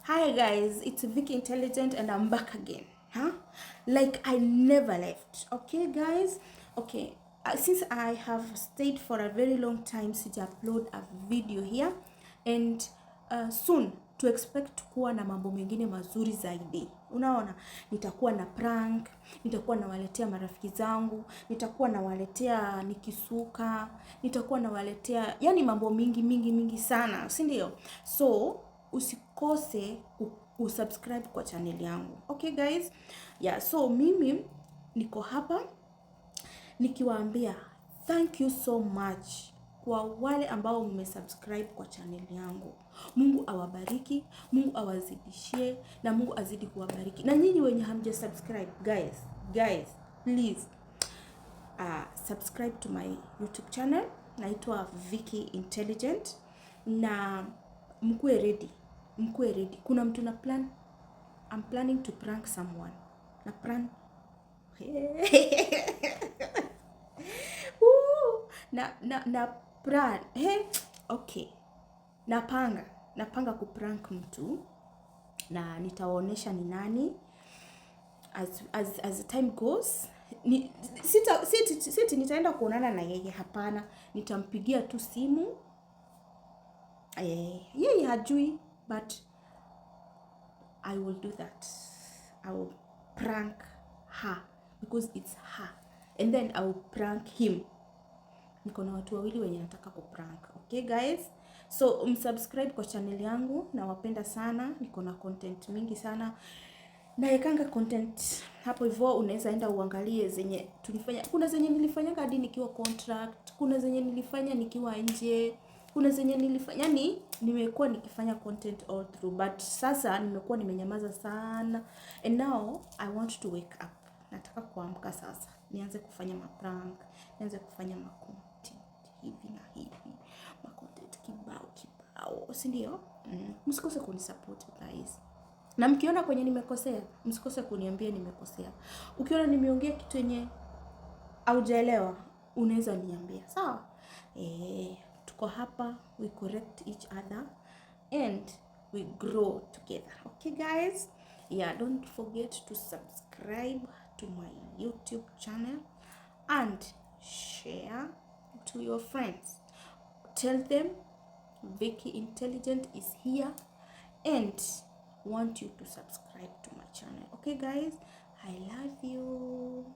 Hi guys, it's Vicky Intelligent and I'm back again. Like I never left. Okay guys? Okay. Since I have stayed for a very long time since I upload a video here, and soon to expect kuwa na mambo mengine mazuri zaidi. Unaona, nitakuwa na prank, nitakuwa nawaletea marafiki zangu, nitakuwa nawaletea nikisuka, nitakuwa nawaletea yani mambo mingi sana, si ndio? So usikose usubscribe kwa channel yangu. Okay guys? Yeah, so mimi niko hapa nikiwaambia thank you so much kwa wale ambao mmesubscribe kwa channel yangu. Mungu awabariki, Mungu awazidishie na Mungu azidi kuwabariki. Na nyinyi wenye hamja subscribe, guys, please subscribe to my YouTube channel. Naitwa Vicky Intelligent na mkuwe ready. Kuna mtu na plan, I'm planning to prank someone. Na prank na plan. Okay. Napanga kuprank mtu na nitawaonesha ni nani as time goes. Siti nitaenda kuonana na yeye, hapana. Nitampigia tu simu. Yeye hajui, but I will do that. I will prank her because it's her, and then I will prank him. Niko na watu wawili wenye nataka kuprank. Okay guys? So msubscribe kwa channel yangu, na wapenda sana. Niko na content mingi sana. Naekanga content hapo hivyo, unaweza enda uangalie zenye tulifanya. Kuna zenye nilifanya hadi nikiwa contract, kuna zenye nilifanya nikiwa nje, kuna zenye nilifanya, yani nimekuwa nikifanya content all through, but sasa nimekuwa nimenyamaza sana, and now I want to wake up. Nataka kuamka sasa, nianze kufanya maprank, nianze kufanya macontent hivi na hivi, macontent kibao, si ndio? Msikose kunisupport guys. Na mkiona kwenye nimekosea, msikose kuniambia nimekosea. Ukiona nimeongea kitu yenye haujaelewa, unaweza niambia. Sawa? Tuko hapa, we correct each other and we grow together. Okay guys? Yeah, don't forget to subscribe to my YouTube channel and share to your friends. Tell them Vicky Intelligent is here and want you to subscribe to my channel. Okay guys? I love you.